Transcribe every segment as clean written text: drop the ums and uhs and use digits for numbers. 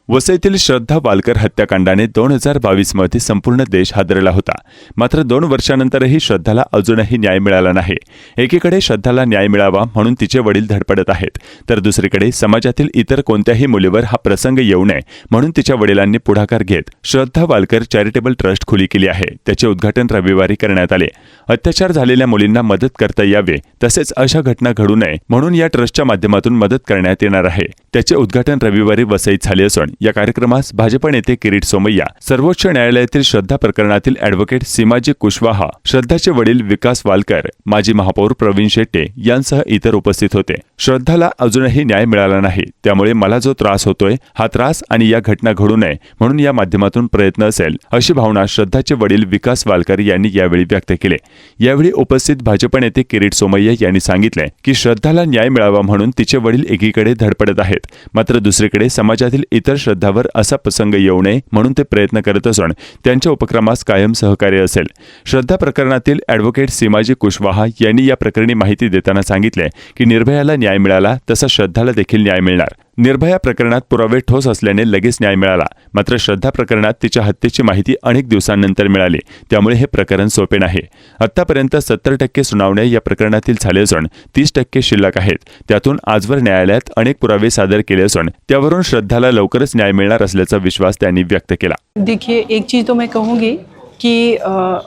वसईतील श्रद्धा Walker हत्याकांडाने 2022 मध्ये संपूर्ण देश हादरला होता. मात्र 2 वर्षांनंतरही श्रद्धाला अजूनही न्याय मिळाला नाही. एकीकडे श्रद्धाला न्याय मिळावा म्हणून तिचे वडील धडपडत आहेत, तर दुसरीकडे समाजातील इतर कोणत्याही मुलीवर हा प्रसंग येऊ नये म्हणून तिच्या वडिलांनी पुढाकार घेत श्रद्धा वालकर चॅरिटेबल ट्रस्ट खुली केली आहे. त्याचे उद्घाटन रविवारी करण्यात आले. अत्याचार झालेल्या मुलींना मदत करता यावे तसेच अशा घटना घडू नये म्हणून या ट्रस्टच्या माध्यमातून मदत करण्यात येणार आहे. त्याचे उद्घाटन रविवारी वसईत झाले असून या कार्यक्रमास भाजप नेते किरीट सोमय्या, सर्वोच्च न्यायालयातील श्रद्धा प्रकरणातील ॲडव्होकेट सीमाजी कुशवाहा, श्रद्धाचे वडील विकास वालकर, माजी महापौर प्रवीण शेट्टे यांसह इतर उपस्थित होते. श्रद्धाला अजूनही न्याय मिळाला नाही, त्यामुळे मला जो त्रास होतोय हा त्रास आणि या घटना घडू नये म्हणून या माध्यमातून प्रयत्न असेल, अशी भावना श्रद्धाचे वडील विकास वालकर यांनी यावेळी व्यक्त केली. यावेळी उपस्थित भाजप नेते किरीट सोमय्या यांनी सांगितले की श्रद्धाला न्याय मिळावा म्हणून तिचे वडील एकीकडे धडपडत आहेत, मात्र दुसरीकडे समाजातील इतर श्रद्धावर असा प्रसंग येऊ नये म्हणून ते प्रयत्न करत असून त्यांच्या उपक्रमास कायम सहकार्य असेल. श्रद्धा प्रकरणातील ॲडव्होकेट सीमाजी कुशवाहा यांनी या प्रकरणी माहिती देताना सांगितले की निर्भयाला न्याय मिळाला तसा श्रद्धाला देखील न्याय मिळणार. निर्भया प्रकरणात पुरावे ठोस असल्याने लगेच न्याय मिळाला, मात्र श्रद्धा प्रकरणात तिच्या हत्येची माहिती अनेक दिवसांनंतर मिळाली, त्यामुळे हे प्रकरण सोपे नाही. आतापर्यंत 70% सुनावण्या या प्रकरणातील झाले असून 30% शिल्लक आहेत. त्यातून आजवर न्यायालयात अनेक पुरावे सादर केले असून त्यावरून श्रद्धाला लवकरच न्याय मिळणार असल्याचा विश्वास त्यांनी व्यक्त केला. देखिए, एक चीज़ तो मैं कहूँगी कि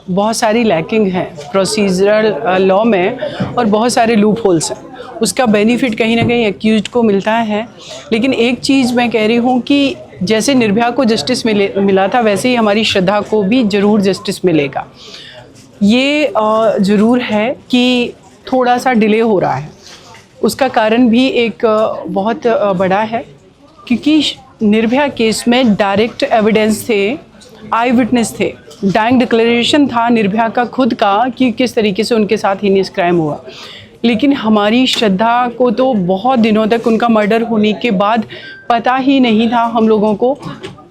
बहुत सारी लैकिंग है प्रोसीजरल लॉ में और बहुत सारे लूप होल्स हैं. उसका बेनिफिट कहीं ना कहीं एक्यूज्ड को मिलता है. लेकिन एक चीज़ मैं कह रही हूँ कि जैसे निर्भया को जस्टिस मिला था वैसे ही हमारी श्रद्धा को भी ज़रूर जस्टिस मिलेगा. ये ज़रूर है कि थोड़ा सा डिले हो रहा है. उसका कारण भी एक बहुत बड़ा है, क्योंकि निर्भया केस में डायरेक्ट एविडेंस थे, आई विटनेस थे, डाइंग डिक्लेरेशन था निर्भया का खुद का कि किस तरीके से उनके साथ हीनियस क्राइम हुआ. लेकिन हमारी श्रद्धा को तो बहुत दिनों तक उनका मर्डर होने के बाद पता ही नहीं था हम लोगों को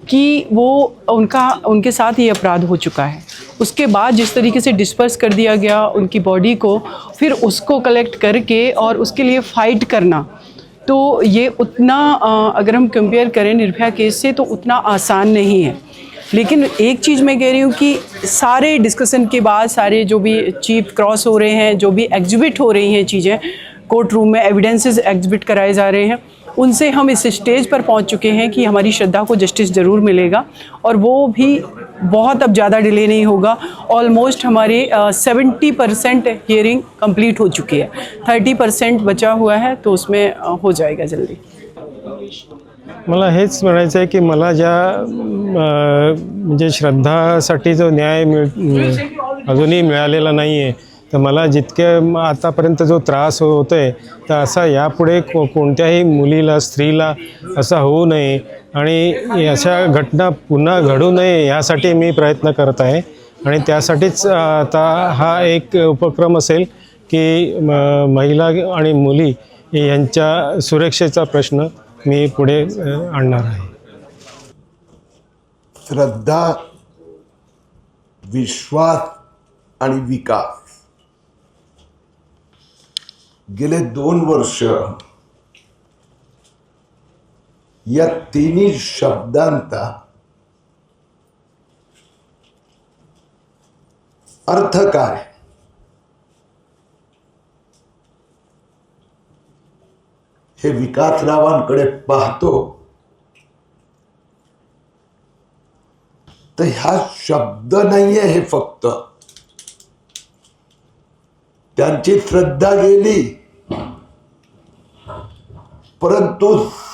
कि वो उनके साथ ये अपराध हो चुका है. उसके बाद जिस तरीके से डिस्पर्स कर दिया गया उनकी बॉडी को, फिर उसको कलेक्ट करके और उसके लिए फ़ाइट करना, तो ये उतना अगर हम कंपेयर करें निर्भया केस से तो उतना आसान नहीं है. लेकिन एक चीज़ मैं कह रही हूँ कि सारे डिस्कशन के बाद सारे जो भी चीफ क्रॉस हो रहे हैं, जो भी एग्जिबिट हो रही हैं चीज़ें कोर्ट रूम में, एविडेंसेस एग्जिबिट कराए जा रहे हैं, उनसे हम इस स्टेज पर पहुँच चुके हैं कि हमारी श्रद्धा को जस्टिस ज़रूर मिलेगा. और वो भी बहुत अब ज़्यादा डिले नहीं होगा. ऑलमोस्ट हमारे 70% हियरिंग कंप्लीट हो चुकी है, 30% बचा हुआ है, तो उसमें हो जाएगा जल्दी. मला हेच म्हणायचं आहे की मला ज्या म्हणजे श्रद्धासाठी जो न्याय अजूनही मिळालेला नाही आहे, तर मला जितके आतापर्यंत जो त्रास होतो आहे तर असा यापुढे कोणत्याही मुलीला, स्त्रीला असा होऊ नये आणि अशा घटना पुन्हा घडू नये यासाठी मी प्रयत्न करत आहे. आणि त्यासाठीच आता हा एक उपक्रम असेल की महिला आणि मुली यांच्या सुरक्षेचा प्रश्न मी पुढे आणणार आहे. श्रद्धा, विश्वास आणि विकास गेले 2 वर्ष या तिन्ही शब्दांचा अर्थ काय? हे विकासरावांकडे पाहतो तर ह्या शब्द नाहीये, हे फक्त त्यांची श्रद्धा गेली, परंतु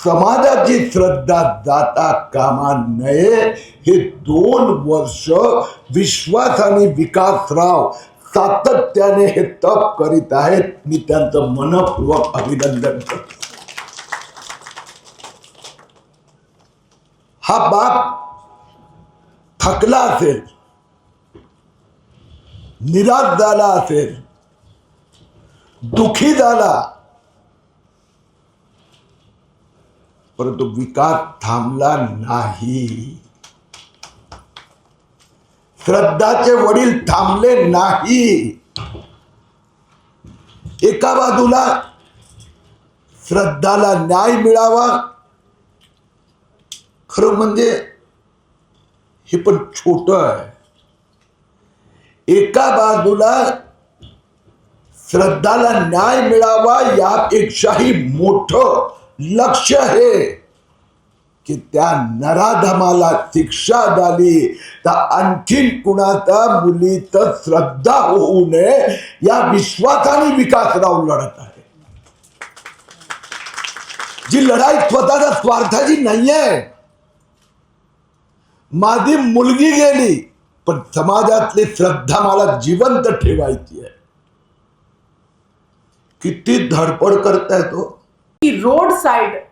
समाजाची श्रद्धा जाता कामा नये. हे 2 वर्ष विश्वास आणि विकासराव सातत्याने हे तप करीत आहेत. मी त्यांचं मनपूर्वक अभिनंदन करतो. हा बाप थकला असेल, निराश झाला असेल, दुखी झाला, परंतु विकास थांबला नाही. श्रद्धाचे वडील थांबले नाही. एका बाजूला श्रद्धाला न्याय मिळावा, खरं म्हणजे हे पण छोटं आहे. एका बाजूला श्रद्धाला न्याय मिळावा यापेक्षाही मोठं लक्ष्य हे की त्या नराधमाला शिक्षा झाली तर आणखीन कुणाचा मुलीत श्रद्धा होऊ नये या विश्वासाने विकासराव लढत आहे. जी लढाई स्वतःच्या स्वार्थाची नाहीये. माझी मुलगी गेली पण समाजातली श्रद्धा मला जिवंत ठेवायची आहे. किती धडपड करताय तो. कि रोड साइड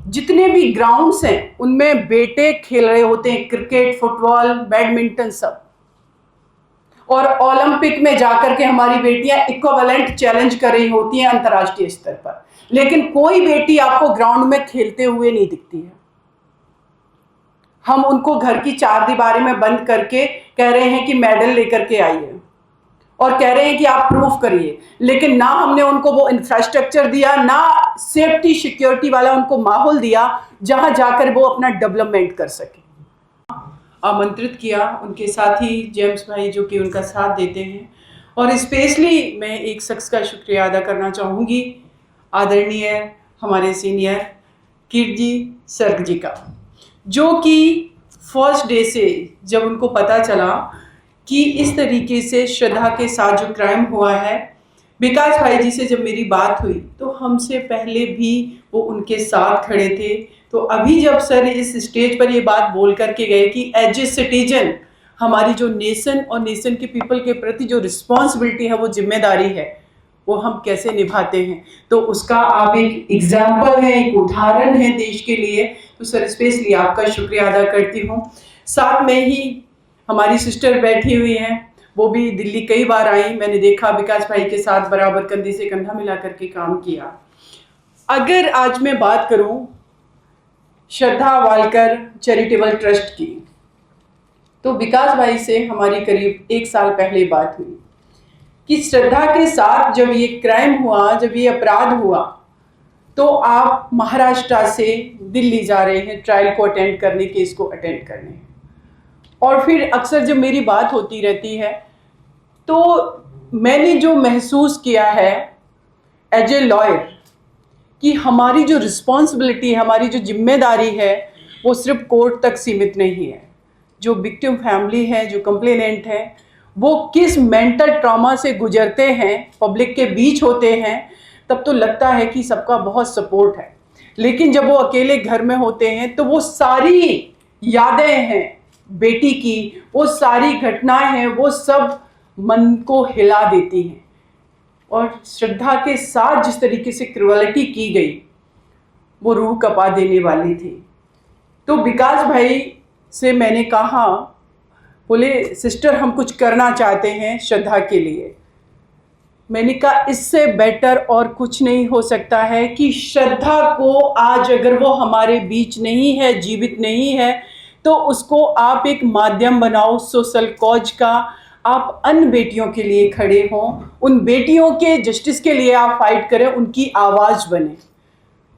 जितने भी ग्राउंड्स हैं उनमें बेटे खेल रहे होते हैं, क्रिकेट, फुटबॉल, बैडमिंटन सब. और ओलंपिक में जाकर के हमारी बेटियां इक्विवेलेंट चैलेंज कर रही होती हैं अंतर्राष्ट्रीय स्तर पर. लेकिन कोई बेटी आपको ग्राउंड में खेलते हुए नहीं दिखती है. हम उनको घर की चार दीवारी में बंद करके कह रहे हैं कि मेडल लेकर के आइए और कह रहे हैं कि आप प्रूफ करिए. लेकिन ना हमने उनको वो इंफ्रास्ट्रक्चर दिया, ना सेफ्टी सिक्योरिटी वाला उनको माहौल दिया जहां जाकर वो अपना डेवलपमेंट कर सके. आमंत्रित किया उनके साथी जेम्स भाई जो कि उनका साथ देते हैं. और स्पेशली मैं एक शख्स का शुक्रिया अदा करना चाहूँगी, आदरणीय हमारे सीनियर कीर्ति सर्क जी का, जो कि फर्स्ट डे से जब उनको पता चला कि इस तरीके से श्रद्धा के साथ जो क्राइम हुआ है, विकास भाई जी से जब मेरी बात हुई तो हमसे पहले भी वो उनके साथ खड़े थे. तो अभी जब सर इस स्टेज पर ये बात बोल करके गए कि एज ए सिटीजन हमारी जो नेशन और नेशन के पीपल के प्रति जो रिस्पॉन्सिबिलिटी है, वो जिम्मेदारी है, वो हम कैसे निभाते हैं, तो उसका आप एक एग्जाम्पल है, एक उदाहरण है देश के लिए. तो सर स्पेशली आपका शुक्रिया अदा करती हूँ. साथ में ही हमारी सिस्टर बैठी हुई हैं, वो भी दिल्ली कई बार आई. मैंने देखा विकास भाई के साथ बराबर कंधे से कंधा मिला करके काम किया. अगर आज मैं बात करूं श्रद्धा वालकर चैरिटेबल ट्रस्ट की, तो विकास भाई से हमारी करीब 1 साल पहले बात हुई कि श्रद्धा के साथ जब ये क्राइम हुआ, जब ये अपराध हुआ, तो आप महाराष्ट्र से दिल्ली जा रहे हैं ट्रायल को अटेंड करने, केस को अटेंड करने. और फिर अक्सर जब मेरी बात होती रहती है तो मैंने जो महसूस किया है एज ए लॉयर कि हमारी जो रिस्पॉन्सिबिलिटी है, हमारी जो जिम्मेदारी है, वो सिर्फ कोर्ट तक सीमित नहीं है. जो विक्टिम फैमिली है, जो कंप्लेनेंट है, वो किस मेंटल ट्रॉमा से गुजरते हैं, पब्लिक के बीच होते हैं, तब तो लगता है कि सबका बहुत सपोर्ट है. लेकिन जब वो अकेले घर में होते हैं तो वो सारी यादें हैं बेटी की, वो सारी घटनाएं हैं, वो सब मन को हिला देती हैं. और श्रद्धा के साथ जिस तरीके से क्रूअलिटी की गई, वो रूह कपा देने वाली थी. तो विकास भाई से मैंने कहा, बोले सिस्टर हम कुछ करना चाहते हैं श्रद्धा के लिए. मैंने कहा इससे बेटर और कुछ नहीं हो सकता है कि श्रद्धा को आज अगर वो हमारे बीच नहीं है, जीवित नहीं है, तो उसको आप एक माध्यम बनाओ सोशल कॉज का. आप अन्य बेटियों के लिए खड़े हों, उन बेटियों के जस्टिस के लिए आप फाइट करें, उनकी आवाज़ बने.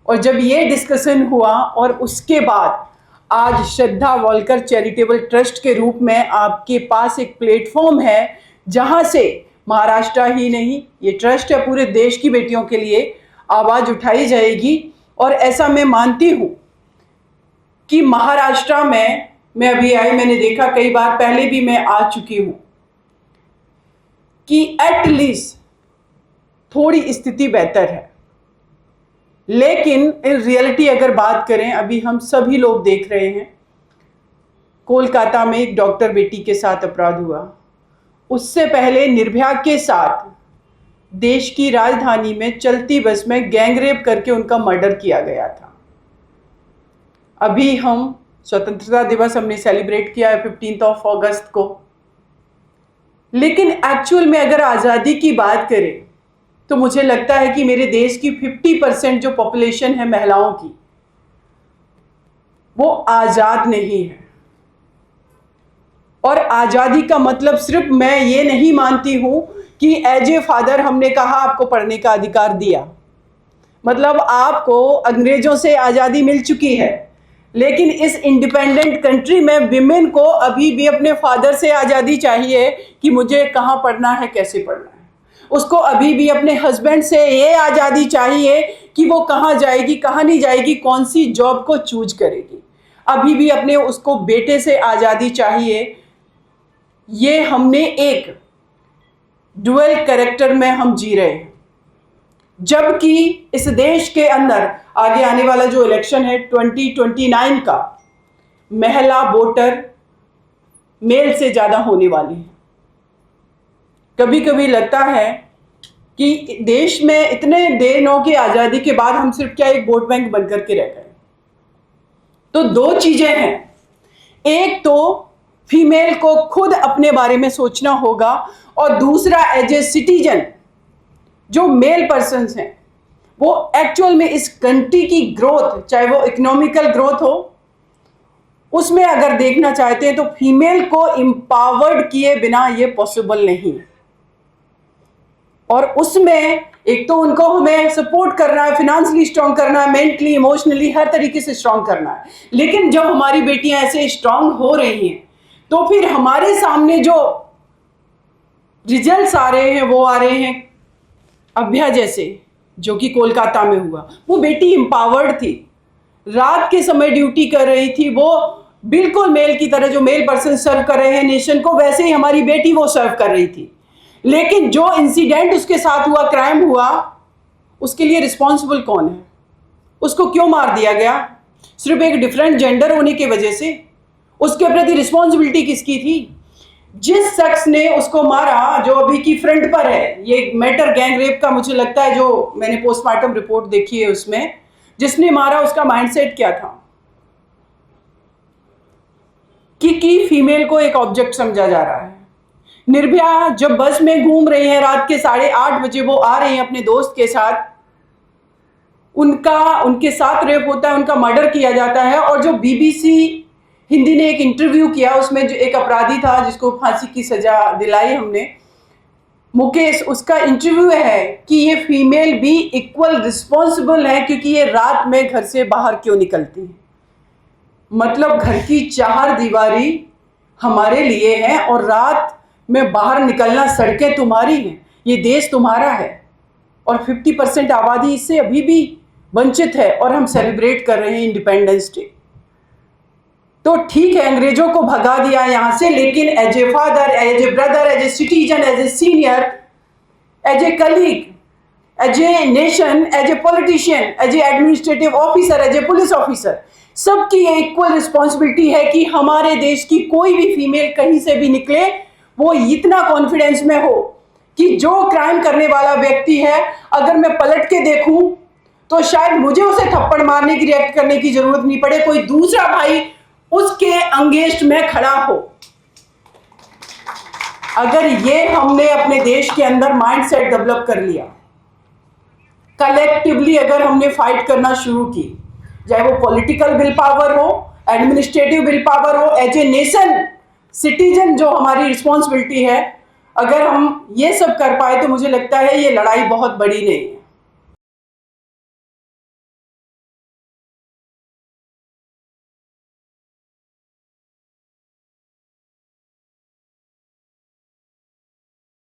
और जब ये डिस्कशन हुआ और उसके बाद आज श्रद्धा वालकर चैरिटेबल ट्रस्ट के रूप में आपके पास एक प्लेटफॉर्म है जहां से महाराष्ट्र ही नहीं, ये ट्रस्ट है, पूरे देश की बेटियों के लिए आवाज़ उठाई जाएगी. और ऐसा मैं मानती हूँ कि महाराष्ट्र में मैं अभी आई, मैंने देखा कई बार पहले भी मैं आ चुकी हूँ कि एटलीस्ट थोड़ी स्थिति बेहतर है. लेकिन इन रियलिटी अगर बात करें, अभी हम सभी लोग देख रहे हैं, कोलकाता में एक डॉक्टर बेटी के साथ अपराध हुआ, उससे पहले निर्भया के साथ देश की राजधानी में चलती बस में गैंगरेप करके उनका मर्डर किया गया था. अभी हम स्वतंत्रता दिवस हमने सेलिब्रेट किया है 15 अगस्त को. लेकिन एक्चुअल में अगर आज़ादी की बात करें तो मुझे लगता है कि मेरे देश की 50% जो पॉपुलेशन है महिलाओं की, वो आज़ाद नहीं है. और आज़ादी का मतलब सिर्फ मैं ये नहीं मानती हूँ कि एज ए फादर हमने कहा आपको पढ़ने का अधिकार दिया, मतलब आपको अंग्रेज़ों से आज़ादी मिल चुकी है, लेकिन इस इंडिपेंडेंट कंट्री में विमेन को अभी भी अपने फादर से आज़ादी चाहिए कि मुझे कहाँ पढ़ना है, कैसे पढ़ना है। उसको अभी भी अपने हस्बैंड से ये आज़ादी चाहिए कि वो कहाँ जाएगी, कहाँ नहीं जाएगी, कौन सी जॉब को चूज करेगी। अभी भी अपने उसको बेटे से आज़ादी चाहिए। ये हमने एक डुअल कैरेक्टर में हम जी रहे हैं, जबकि इस देश के अंदर आगे आने वाला जो इलेक्शन है 2029 का, महिला वोटर मेल से ज़्यादा होने वाली है। कभी कभी लगता है कि देश में इतने दिनों की आज़ादी के बाद हम सिर्फ क्या एक वोट बैंक बन करके रह गए। तो दो चीज़ें हैं, एक तो फीमेल को खुद अपने बारे में सोचना होगा, और दूसरा एज ए सिटीजन जो मेल पर्सन्स हैं वो एक्चुअल में इस कंट्री की ग्रोथ, चाहे वो इकोनॉमिकल ग्रोथ हो, उसमें अगर देखना चाहते हैं तो फीमेल को एम्पावर्ड किए बिना ये पॉसिबल नहीं। और उसमें एक तो उनको हमें सपोर्ट करना है, फिनेंशियली स्ट्रांग करना है, मेंटली, इमोशनली, हर तरीके से स्ट्रांग करना है। लेकिन जब हमारी बेटियां ऐसे स्ट्रांग हो रही हैं तो फिर हमारे सामने जो रिजल्ट्स आ रहे हैं वो आ रहे हैं अभ्या जैसे, जो कि कोलकाता में हुआ। वो बेटी एम्पावर्ड थी, रात के समय ड्यूटी कर रही थी, वो बिल्कुल मेल की तरह, जो मेल पर्सन सर्व कर रहे हैं नेशन को, वैसे ही हमारी बेटी वो सर्व कर रही थी। लेकिन जो इंसिडेंट उसके साथ हुआ, क्राइम हुआ, उसके लिए रिस्पॉन्सिबल कौन है? उसको क्यों मार दिया गया? सिर्फ एक डिफरेंट जेंडर होने की वजह से? उसके प्रति रिस्पॉन्सिबिलिटी किसकी थी? जिस शख्स ने उसको मारा, जो अभी की फ्रंट पर है, ये मैटर गैंग रेप का मुझे लगता है, जो मैंने पोस्टमार्टम रिपोर्ट देखी है उसमें, जिसने मारा उसका माइंडसेट क्या था कि फीमेल को एक ऑब्जेक्ट समझा जा रहा है। निर्भया जब बस में घूम रही है, रात के 8:30 बजे वो आ रही है अपने दोस्त के साथ, उनके साथ रेप होता है, उनका मर्डर किया जाता है। और जो BBC हिंदी ने एक इंटरव्यू किया, उसमें जो एक अपराधी था जिसको फांसी की सजा दिलाई हमने, मुकेश, उसका इंटरव्यू है कि ये फीमेल भी इक्वल रिस्पॉन्सिबल है, क्योंकि ये रात में घर से बाहर क्यों निकलती है। मतलब घर की चार दीवारी हमारे लिए है और रात में बाहर निकलना, सड़कें तुम्हारी हैं, ये देश तुम्हारा है। और 50% आबादी इससे अभी भी वंचित है, और हम सेलिब्रेट कर रहे हैं इंडिपेंडेंस डे। तो ठीक है, अंग्रेजों को भगा दिया यहाँ से, लेकिन as a father, as a brother, as a citizen, as a senior, as a colleague, as a nation, as a politician, as a administrative officer, as a police officer, सबकी ये इक्वल रिस्पॉन्सिबिलिटी है कि हमारे देश की कोई भी female कहीं से भी निकले, वो इतना कॉन्फिडेंस में हो कि जो क्राइम करने वाला व्यक्ति है, अगर मैं पलट के देखूं तो शायद मुझे उसे थप्पड़ मारने की, रिएक्ट करने की जरूरत नहीं पड़े, कोई दूसरा भाई उसके अंगेंस्ट में खड़ा हो। अगर ये हमने अपने देश के अंदर माइंडसेट डेवलप कर लिया, कलेक्टिवली अगर हमने फाइट करना शुरू की, चाहे वो पॉलिटिकल विल पावर हो, एडमिनिस्ट्रेटिव विल पावर हो, एज ए नेशन सिटीजन जो हमारी रिस्पॉन्सिबिलिटी है, अगर हम ये सब कर पाए तो मुझे लगता है ये लड़ाई बहुत बड़ी नहीं है।